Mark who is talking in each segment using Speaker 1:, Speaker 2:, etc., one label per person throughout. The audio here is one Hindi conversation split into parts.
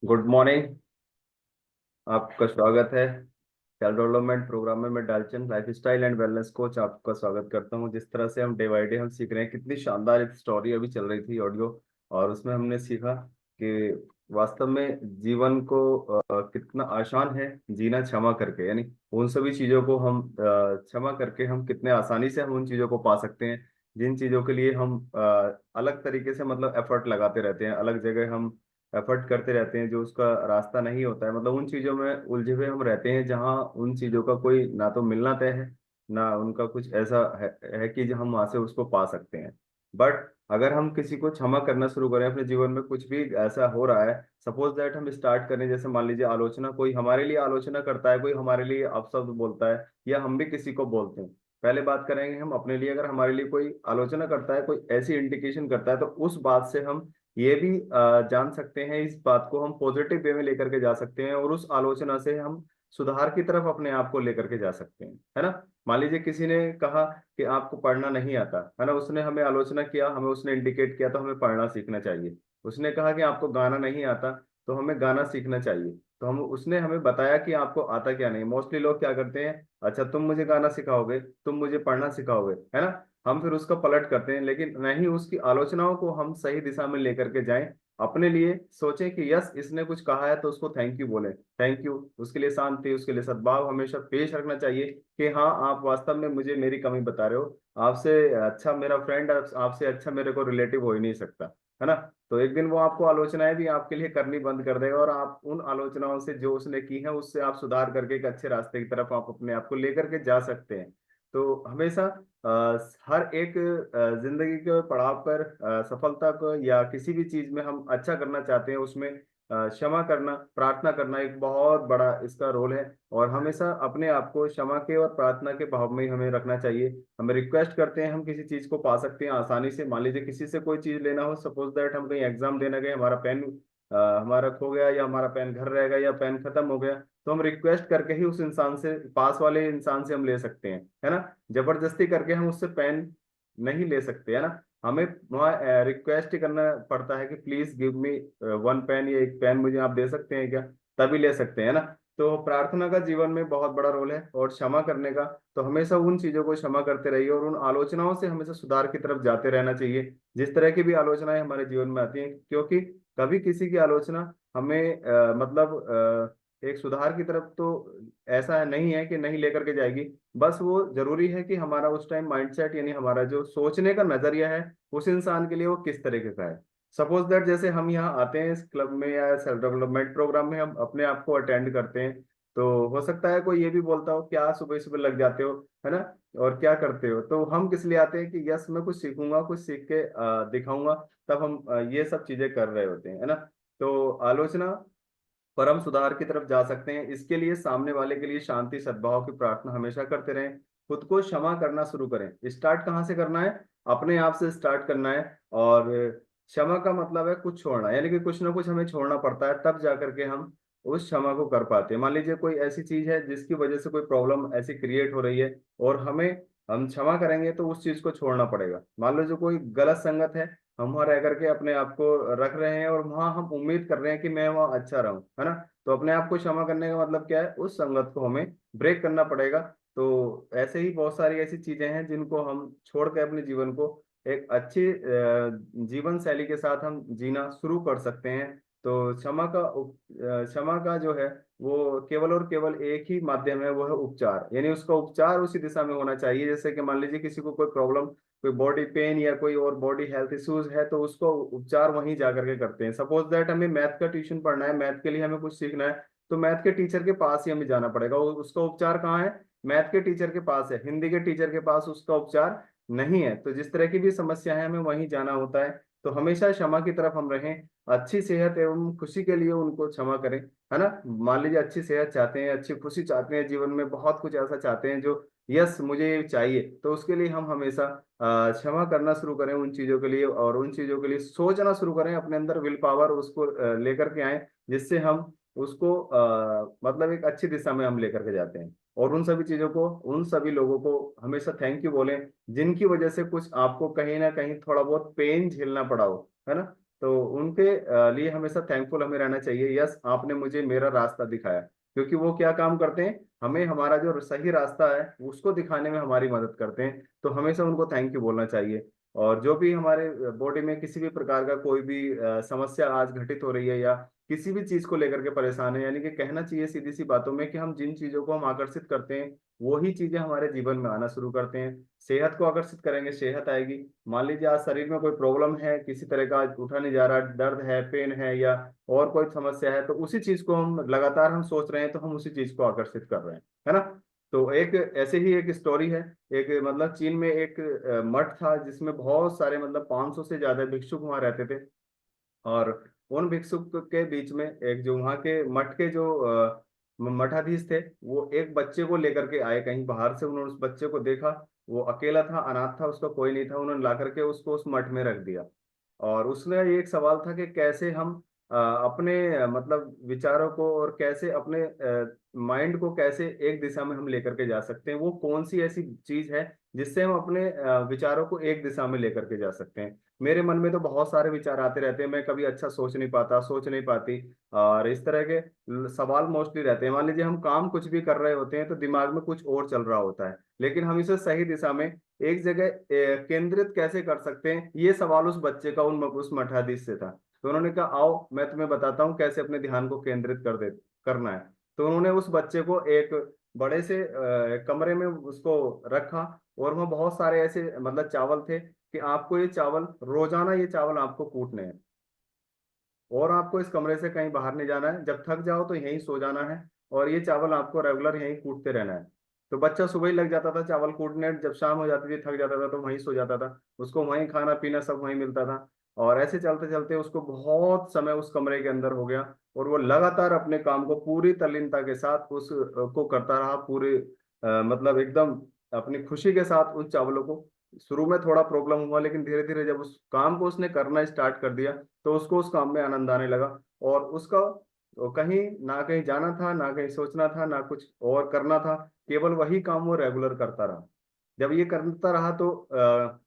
Speaker 1: Good morning. आपका स्वागत है सेल्फ डेवलपमेंट प्रोग्राम में। मैं डालचन life style and wellness coach आपका स्वागत करता हूं। जिस तरह से हम डे बाई डे हम सीख रहे हैं, कितनी शानदार एक स्टोरी अभी चल रही थी ऑडियो, और उसमें हमने सीखा कि वास्तव में जीवन को कितना आसान है जीना क्षमा करके। यानी उन सभी चीजों को हम क्षमा करके हम कितने आसानी से हम उन चीजों को पा सकते हैं जिन चीजों के लिए हम अलग तरीके से मतलब एफर्ट लगाते रहते हैं, अलग जगह हम एफर्ट करते रहते हैं, जो उसका रास्ता नहीं होता है। मतलब उन चीजों में उलझे हुए हम रहते हैं जहाँ उन चीजों का कोई ना तो मिलना तय है, ना उनका कुछ ऐसा है कि जो हम वहां से उसको पा सकते हैं। बट अगर हम किसी को क्षमा करना शुरू करें, अपने जीवन में कुछ भी ऐसा हो रहा है, सपोज दैट हम स्टार्ट करें, जैसे मान लीजिए आलोचना, कोई हमारे लिए आलोचना करता है, कोई हमारे लिए अपशब्द बोलता है, या हम भी किसी को बोलते हैं। पहले बात करेंगे हम अपने लिए। अगर हमारे लिए कोई आलोचना करता है, कोई ऐसी इंडिकेशन करता है, तो उस बात से हम ये भी जान सकते हैं, इस बात को हम पॉजिटिव वे में लेकर के जा सकते हैं, और उस आलोचना से हम सुधार की तरफ अपने आप को लेकर के जा सकते हैं, है ना। मान लीजिए किसी ने कहा कि आपको पढ़ना नहीं आता, है ना, उसने हमें आलोचना किया, हमें उसने इंडिकेट किया, तो हमें पढ़ना सीखना चाहिए। उसने कहा कि आपको गाना नहीं आता, तो हमें गाना सीखना चाहिए। तो हम उसने हमें बताया कि आपको आता क्या नहीं। मोस्टली लोग क्या करते हैं, अच्छा तुम मुझे गाना सिखाओगे, तुम मुझे पढ़ना सिखाओगे, है ना। हम फिर उसका पलट करते हैं, लेकिन नहीं, उसकी आलोचनाओं को हम सही दिशा में लेकर के जाएं। अपने लिए सोचें कि यस, इसने कुछ कहा है तो उसको थैंक यू बोलें। थैंक यू, उसके लिए शांति, उसके लिए सद्भाव हमेशा पेश रखना चाहिए कि हाँ, आप वास्तव में मुझे मेरी कमी बता रहे हो। आपसे अच्छा मेरा फ्रेंड, आपसे अच्छा मेरे को रिलेटिव हो ही नहीं सकता, है ना। तो एक दिन वो आपको आलोचनाएं भी आपके लिए करनी बंद कर देगा, और आप उन आलोचनाओं से जो उसने की है उससे आप सुधार करके एक अच्छे रास्ते की तरफ आप अपने आप को लेकर के जा सकते हैं। तो हमेशा हर एक जिंदगी के पड़ाव पर सफलता को या किसी भी चीज में हम अच्छा करना चाहते हैं, उसमें क्षमा करना, प्रार्थना करना एक बहुत बड़ा इसका रोल है। और हमेशा अपने आप को क्षमा के और प्रार्थना के भाव में ही हमें रखना चाहिए। हम रिक्वेस्ट करते हैं, हम किसी चीज को पा सकते हैं आसानी से। मान लीजिए किसी से कोई चीज लेना हो, सपोज दैट हम कहीं एग्जाम देने गए, हमारा पेन हमारा खो गया, या हमारा पेन घर रह गया, या पेन खत्म हो गया, तो हम रिक्वेस्ट करके ही उस इंसान से, पास वाले इंसान से हम ले सकते हैं, है ना। जबरदस्ती करके हम उससे पेन नहीं ले सकते, है ना। हमें वहाँ रिक्वेस्ट ही करना पड़ता है कि please give me one pen, या एक पेन मुझे आप दे सकते हैं क्या, तभी ले सकते हैं, है ना। तो प्रार्थना का जीवन में बहुत बड़ा रोल है, और क्षमा करने का। तो हमेशा उन चीजों को क्षमा करते रहिए, और उन आलोचनाओं से हमेशा सुधार की तरफ जाते रहना चाहिए, जिस तरह की भी आलोचनाएं हमारे जीवन में आती हैं। क्योंकि कभी किसी की आलोचना हमें एक सुधार की तरफ तो ऐसा नहीं है कि नहीं लेकर के जाएगी। बस वो जरूरी है कि हमारा उस टाइम माइंडसेट, यानी हमारा जो सोचने का नजरिया है, उस इंसान के लिए वो किस तरीके का है। सपोज दैट जैसे हम यहाँ आते हैं इस क्लब में या सेल्फ डेवलपमेंट प्रोग्राम में, हम अपने आप को अटेंड करते हैं, तो हो सकता है कोई ये भी बोलता हो क्या सुबह सुबह लग जाते हो, है ना, और क्या करते हो। तो हम किस लिए आते हैं कि यस, मैं कुछ सीखूंगा, कुछ सीख के दिखाऊंगा, तब हम ये सब चीजें कर रहे होते हैं, है ना। तो आलोचना पर हम सुधार की तरफ जा सकते हैं। इसके लिए सामने वाले के लिए शांति सद्भाव की प्रार्थना हमेशा करते रहें। खुद को क्षमा करना शुरू करें। स्टार्ट कहाँ से करना है, अपने आप से स्टार्ट करना है। और क्षमा का मतलब है कुछ छोड़ना, यानी कि कुछ ना कुछ हमें छोड़ना पड़ता है, तब जा करके हम उस क्षमा को कर पाते हैं। मान लीजिए कोई ऐसी चीज है जिसकी वजह से कोई प्रॉब्लम ऐसी क्रिएट हो रही है, और हम क्षमा करेंगे तो उस चीज को छोड़ना पड़ेगा। मान लो जो कोई गलत संगत है, हम वहां रह करके अपने आप को रख रहे हैं, और वहां हम उम्मीद कर रहे हैं कि मैं वहां अच्छा रहूं, है ना। तो अपने आप को क्षमा करने का मतलब क्या है, उस संगत को हमें ब्रेक करना पड़ेगा। तो ऐसे ही बहुत सारी ऐसी चीजें हैं जिनको हम छोड़ के अपने जीवन को एक अच्छी जीवन शैली के साथ हम जीना शुरू कर सकते हैं। तो क्षमा का जो है वो केवल और केवल एक ही माध्यम है, वो है उपचार। यानी उसका उपचार उसी दिशा में होना चाहिए। जैसे कि मान लीजिए किसी को कोई प्रॉब्लम, कोई बॉडी पेन या कोई और बॉडी हेल्थ इश्यूज है, तो उसको उपचार वहीं जा करके करते हैं। सपोज दैट हमें मैथ का ट्यूशन पढ़ना है, मैथ के लिए हमें कुछ सीखना है, तो मैथ के टीचर के पास ही हमें जाना पड़ेगा। उसका उपचार कहाँ है, मैथ के टीचर के पास है। हिंदी के टीचर के पास उसका उपचार नहीं है। तो जिस तरह की भी समस्या है, हमें वहीं जाना होता है। तो हमेशा क्षमा की तरफ हम रहें। अच्छी सेहत एवं खुशी के लिए उनको क्षमा करें, है ना। मान लीजिए अच्छी सेहत चाहते हैं, अच्छी खुशी चाहते हैं, जीवन में बहुत कुछ ऐसा चाहते हैं जो यस मुझे ये चाहिए, तो उसके लिए हम हमेशा क्षमा करना शुरू करें उन चीजों के लिए, और उन चीजों के लिए सोचना शुरू करें। अपने अंदर विल पावर उसको लेकर के आए, जिससे हम उसको मतलब एक अच्छी दिशा में हम लेकर के जाते हैं। और उन सभी चीजों को, उन सभी लोगों को हमेशा थैंक यू बोलें, जिनकी वजह से कुछ आपको कहीं ना कहीं थोड़ा बहुत पेन झेलना पड़ा हो, है ना। तो उनके लिए हमेशा थैंकफुल हमें रहना चाहिए। यस, आपने मुझे मेरा रास्ता दिखाया, क्योंकि वो क्या काम करते हैं, हमें हमारा जो सही रास्ता है उसको दिखाने में हमारी मदद करते हैं। तो हमेशा उनको थैंक यू बोलना चाहिए। और जो भी हमारे बॉडी में किसी भी प्रकार का कोई भी समस्या आज घटित हो रही है, या किसी भी चीज को लेकर के परेशान है, यानी कि कहना चाहिए सीधी सी बातों में कि हम जिन चीजों को हम आकर्षित करते हैं वही चीजें हमारे जीवन में आना शुरू करते हैं। सेहत को आकर्षित करेंगे, सेहत आएगी। मान लीजिए आज शरीर में कोई प्रॉब्लम है, किसी तरह का आज उठा नहीं जा रहा, दर्द है, पेन है, या और कोई समस्या है, तो उसी चीज को हम लगातार हम सोच रहे हैं, तो हम उसी चीज को आकर्षित कर रहे हैं, है ना। तो एक ऐसे ही एक स्टोरी है। एक मतलब चीन में एक मठ था जिसमें बहुत सारे मतलब 500 से ज्यादा भिक्षुक वहां रहते थे। और उन भिक्षुक के बीच में एक जो वहाँ के मठ के जो मठाधीश थे, वो एक बच्चे को लेकर के आए कहीं बाहर से। उन्होंने उस बच्चे को देखा, वो अकेला था, अनाथ था, उसका कोई नहीं था। उन्होंने ला करके उसको उस मठ में रख दिया। और उसने एक सवाल था कि कैसे हम अपने मतलब विचारों को और कैसे अपने माइंड को कैसे एक दिशा में हम लेकर के जा सकते हैं। वो कौन सी ऐसी चीज है जिससे हम अपने विचारों को एक दिशा में लेकर के जा सकते हैं। मेरे मन में तो बहुत सारे विचार आते रहते हैं, मैं कभी अच्छा सोच नहीं पाता, सोच नहीं पाती। और इस तरह के सवाल मोस्टली रहते हैं। मान लीजिए हम काम कुछ भी कर रहे होते हैं तो दिमाग में कुछ और चल रहा होता है, लेकिन हम इसे सही दिशा में एक जगह केंद्रित कैसे कर सकते हैं, ये सवाल उस बच्चे का उस मठाधीश से था। तो उन्होंने कहा आओ मैं तुम्हें बताता हूँ कैसे अपने ध्यान को केंद्रित करना है। तो उन्होंने उस बच्चे को एक बड़े से कमरे में उसको रखा। और वहाँ बहुत सारे ऐसे मतलब चावल थे कि आपको ये चावल रोजाना, ये चावल आपको कूटने हैं। और आपको इस कमरे से कहीं बाहर नहीं जाना है, जब थक जाओ तो यहीं सो जाना है। और ये चावल आपको रेगुलर यहीं कूटते रहना है। तो बच्चा सुबह ही लग जाता था चावल कूटने, जब शाम हो जाती थी थक जाता था तो वहीं सो जाता था। उसको वहीं खाना पीना सब वहीं मिलता था। और ऐसे चलते चलते उसको बहुत समय उस कमरे के अंदर हो गया। और वो लगातार अपने काम को पूरी तल्लीनता के साथ उस को करता रहा, पूरे मतलब एकदम अपनी खुशी के साथ उस चावलों को। शुरू में थोड़ा प्रॉब्लम हुआ, लेकिन धीरे धीरे जब उस काम को उसने करना स्टार्ट कर दिया तो उसको उस काम में आनंद आने लगा। और उसका कहीं ना कहीं जाना था, ना कहीं सोचना था, ना कुछ और करना था। केवल वही काम वो रेगुलर करता रहा। जब ये करता रहा तो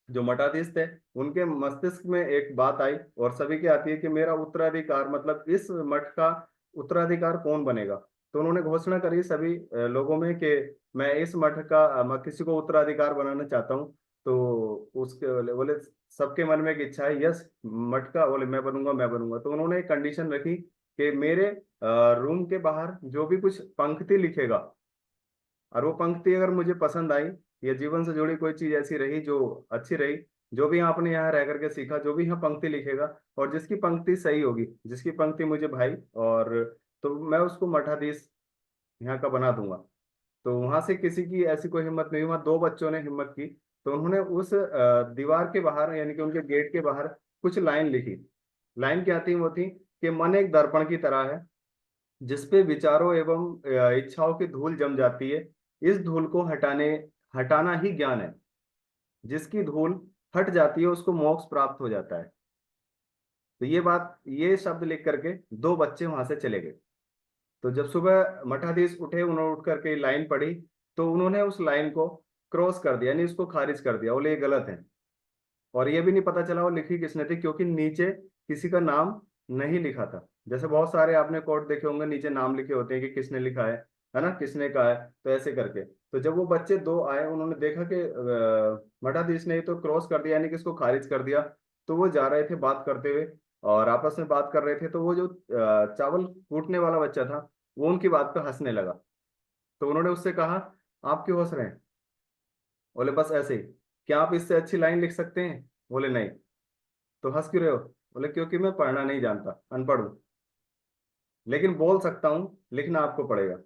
Speaker 1: जो मठाधीश थे उनके मस्तिष्क में एक बात आई, और सभी की आती है कि मेरा उत्तराधिकार मतलब इस मठ का उत्तराधिकार कौन बनेगा। तो उन्होंने घोषणा करी सभी लोगों में कि मैं इस मठ का मैं किसी को उत्तराधिकार बनाना चाहता हूँ। तो उसके बोले सबके मन में एक इच्छा है, यस मठ का, बोले मैं बनूंगा मैं बनूंगा। तो उन्होंने एक कंडीशन रखी कि मेरे रूम के बाहर जो भी कुछ पंक्ति लिखेगा, और वो पंक्ति अगर मुझे पसंद आई, या जीवन से जुड़ी कोई चीज ऐसी रही जो अच्छी रही, जो भी आपने यहाँ रह करके सीखा, जो भी यहाँ पंक्ति लिखेगा, और जिसकी पंक्ति सही होगी, जिसकी पंक्ति मुझे भाई, और तो मैं उसको मठाधीश यहाँ का बना दूंगा। तो वहां से किसी की ऐसी कोई हिम्मत नहीं, वहां दो बच्चों ने हिम्मत की। तो उन्होंने उस दीवार के बाहर यानी कि उनके गेट के बाहर कुछ लाइन लिखी। लाइन क्या थी, वो थी कि मन एक दर्पण की तरह है जिसपे विचारों एवं इच्छाओं की धूल जम जाती है। इस धूल को हटाना ही ज्ञान है। जिसकी धूल हट जाती है उसको मोक्ष प्राप्त हो जाता है। तो ये बात, ये शब्द लिख करके दो बच्चे वहां से चले गए। तो जब सुबह मठाधीश उठे, उन्होंने उठ करके लाइन पढ़ी, तो उन्होंने उस लाइन को क्रॉस कर दिया, यानी इसको खारिज कर दिया, बोले ये गलत है। और ये भी नहीं पता चला वो लिखी किसने थी, क्योंकि नीचे किसी का नाम नहीं लिखा था। जैसे बहुत सारे आपने कोट देखे होंगे, नीचे नाम लिखे होते हैं कि किसने लिखा है ना, किसने कहा है। तो ऐसे करके, तो जब वो बच्चे दो आए, उन्होंने देखा कि मठाधीश ने तो क्रॉस कर दिया, यानी कि इसको खारिज कर दिया। तो वो जा रहे थे बात करते हुए, और आपस में बात कर रहे थे। तो वो जो चावल कूटने वाला बच्चा था, वो उनकी बात पे हंसने लगा। तो उन्होंने उससे कहा आप क्यों हंस रहे हैं। बोले बस ऐसे ही। क्या आप इससे अच्छी लाइन लिख सकते हैं। बोले नहीं। तो हंस क्यों रहे हो। बोले क्योंकि मैं पढ़ना नहीं जानता, अनपढ़ हूँ, लेकिन बोल सकता हूँ, लिखना आपको पड़ेगा।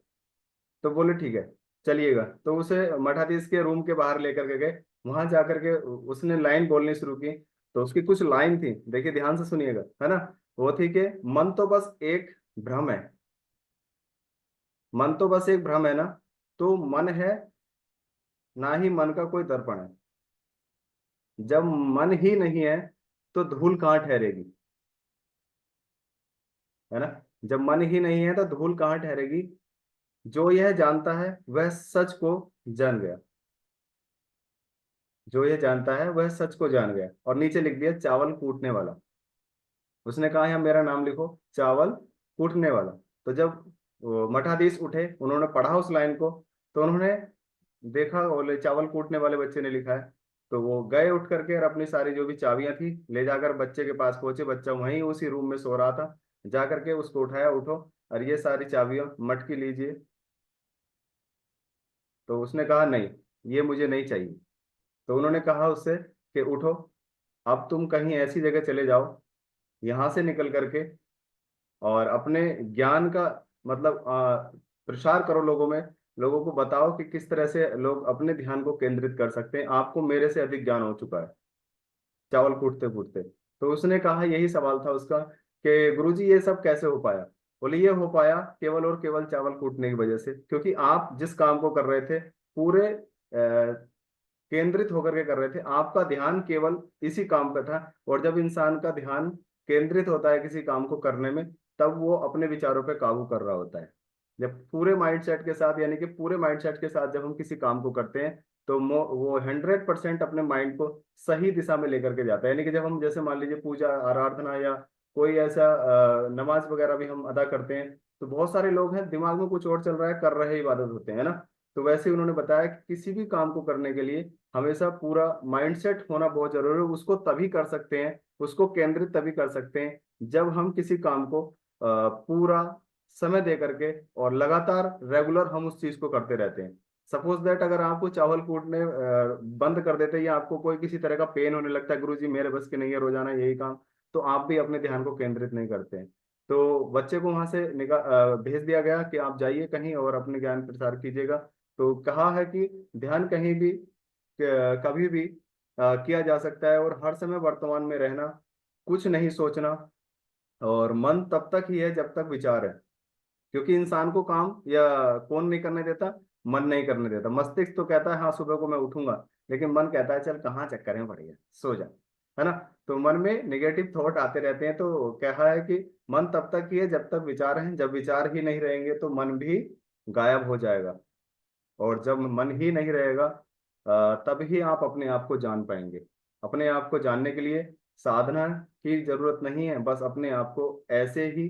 Speaker 1: तो बोले ठीक है, चलिएगा। तो उसे मठाधीश के रूम के बाहर लेकर के गए। वहां जाकर के उसने लाइन बोलनी शुरू की। तो उसकी कुछ लाइन थी, देखिए ध्यान से सुनिएगा, है ना। वो थी कि मन तो बस एक भ्रम है। मन तो बस एक भ्रम है ना। तो मन है, ना ही मन का कोई दर्पण है। जब मन ही नहीं है तो धूल कहाँ ठहरेगी, है ना। जब मन ही नहीं है तो धूल कहाँ ठहरेगी। जो यह जानता है वह सच को जान गया। जो यह जानता है वह सच को जान गया। और नीचे लिख दिया चावल कूटने वाला। उसने कहा यहाँ मेरा नाम लिखो, चावल कूटने वाला। तो जब वो मठाधीश उठे, उन्होंने पढ़ा उस लाइन को, तो उन्होंने देखा बोले चावल कूटने वाले बच्चे ने लिखा है। तो वो गए उठ करके और अपनी सारी जो भी चाबियां थी ले जाकर बच्चे के पास पहुंचे। बच्चा वहीं उसी रूम में सो रहा था। जा करके उसको उठाया, उठो और ये सारी चाबियां मटकी लीजिए। तो उसने कहा नहीं, ये मुझे नहीं चाहिए। तो उन्होंने कहा उससे कि उठो, अब तुम कहीं ऐसी जगह चले जाओ, यहाँ से निकल करके और अपने ज्ञान का मतलब प्रसार करो लोगों में। लोगों को बताओ कि किस तरह से लोग अपने ध्यान को केंद्रित कर सकते हैं। आपको मेरे से अधिक ज्ञान हो चुका है चावल कूटते कूटते। तो उसने कहा, यही सवाल था उसका कि गुरुजी ये सब कैसे हो पाया। बोले ये हो पाया केवल और केवल चावल कूटने की वजह से, क्योंकि आप जिस काम को कर रहे थे पूरे केंद्रित होकर के कर रहे थे, आपका ध्यान केवल इसी काम पे था। और जब इंसान का ध्यान केंद्रित होता है किसी काम को करने में, तब वो अपने विचारों पे काबू कर रहा होता है। जब पूरे माइंडसेट के साथ, यानी कि पूरे माइंडसेट के साथ जब हम किसी काम को करते हैं, तो वो 100% अपने माइंड को सही दिशा में लेकर के जाता है। यानी कि जब हम जैसे मान लीजिए पूजा आराधना या कोई ऐसा नमाज वगैरह भी हम अदा करते हैं, तो बहुत सारे लोग हैं दिमाग में कुछ और चल रहा है, कर रहे इबादत होते हैं ना। तो वैसे ही उन्होंने बताया कि किसी भी काम को करने के लिए हमेशा पूरा माइंडसेट होना बहुत जरूरी है। उसको तभी कर सकते हैं, उसको केंद्रित तभी कर सकते हैं जब हम किसी काम को पूरा समय दे करके और लगातार रेगुलर हम उस चीज को करते रहते हैं। सपोज दैट अगर आपको चावल कूटने बंद कर देते हैं या आपको कोई किसी तरह का पेन होने लगता है, गुरुजी मेरे बस की नहीं है रोजाना यही काम, तो आप भी अपने ध्यान को केंद्रित नहीं करते हैं। तो बच्चे को वहां से भेज दिया गया कि आप जाइए कहीं और अपने ज्ञान प्रसार कीजिएगा। तो कहा है कि ध्यान कहीं भी कभी भी किया जा सकता है, और हर समय वर्तमान में रहना, कुछ नहीं सोचना। और मन तब तक ही है जब तक विचार है, क्योंकि इंसान को काम या कौन नहीं करने देता, मन नहीं करने देता। मस्तिष्क तो कहता है हाँ सुबह को मैं उठूंगा, लेकिन मन कहता है चल कहाँ चक्कर में पड़ गया, सो जा, है ना। तो मन में नेगेटिव थॉट आते रहते हैं। तो कहा है कि मन तब तक ही है जब तक विचार हैं, जब विचार ही नहीं रहेंगे तो मन भी गायब हो जाएगा। और जब मन ही नहीं रहेगा तब ही आप अपने आप को जान पाएंगे। अपने आप को जानने के लिए साधना की जरूरत नहीं है, बस अपने आप को ऐसे ही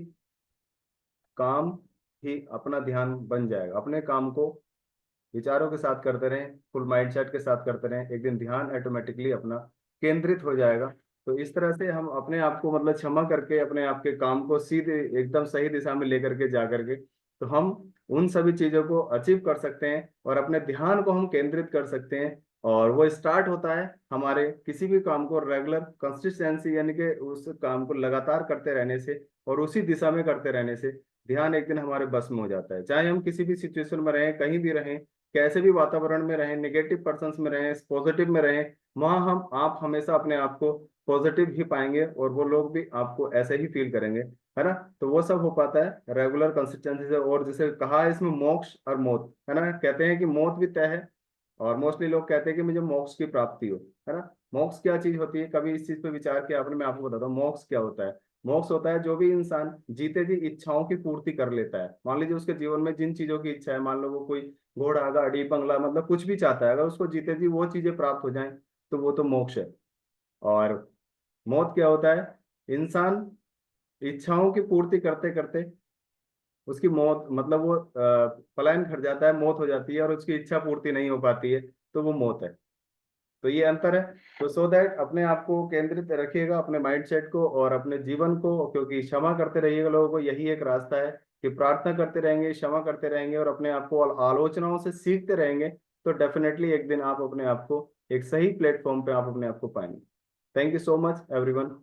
Speaker 1: काम ही अपना ध्यान बन जाएगा। अपने काम को विचारों के साथ करते रहें, फुल माइंडसेट के साथ करते रहें, एक दिन ध्यान ऑटोमेटिकली अपना केंद्रित हो जाएगा। तो इस तरह से हम अपने आप को मतलब क्षमा करके अपने आप के काम को सीधे एकदम सही दिशा में लेकर के जा करके, तो हम उन सभी चीजों को अचीव कर सकते हैं और अपने ध्यान को हम केंद्रित कर सकते हैं। और वो स्टार्ट होता है हमारे किसी भी काम को रेगुलर कंसिस्टेंसी, यानी कि उस काम को लगातार करते रहने से और उसी दिशा में करते रहने से ध्यान एक दिन हमारे बस में हो जाता है। चाहे हम किसी भी सिचुएशन में रहें, कहीं भी रहें, कैसे भी वातावरण में रहें, नेगेटिव पर्सन्स में रहें, पॉजिटिव में रहें, वहां हम आप हमेशा अपने आप को पॉजिटिव ही पाएंगे और वो लोग भी आपको ऐसे ही फील करेंगे, है ना। तो वो सब हो पाता है रेगुलर कंसिस्टेंसी से। और जैसे कहा है इसमें मोक्ष और मौत, है ना, कहते हैं कि मौत भी तय है, और मोस्टली लोग कहते हैं कि मुझे मोक्ष की प्राप्ति हो, है ना। मोक्ष क्या चीज होती है, कभी इस चीज पे विचार किया आपने? मैं आपको बताता हूँ मोक्ष क्या होता है। मोक्ष होता है जो भी इंसान जीते जी इच्छाओं की पूर्ति कर लेता है। मान लीजिए उसके जीवन में जिन चीजों की इच्छा है, मान लो वो कोई घोड़ा गाड़ी बंगला मतलब कुछ भी चाहता है, अगर उसको जीते जी वो चीजें प्राप्त हो जाएं, तो वो तो मोक्ष है। और मौत क्या होता है, इंसान इच्छाओं की पूर्ति करते करते उसकी मौत मतलब वो पलायन कर जाता है, मौत हो जाती है और उसकी इच्छा पूर्ति नहीं हो पाती है, तो वो मौत है। तो ये अंतर है। तो सो दैट अपने आप को केंद्रित रखिएगा, अपने माइंडसेट को और अपने जीवन को, क्योंकि क्षमा करते रहिएगा लोगों को, यही एक रास्ता है कि प्रार्थना करते रहेंगे, क्षमा करते रहेंगे और अपने आप को आलोचनाओं से सीखते रहेंगे, तो डेफिनेटली एक दिन आप अपने आप को एक सही प्लेटफॉर्म पे आप अपने आप को पाएंगे। Thank you so much everyone.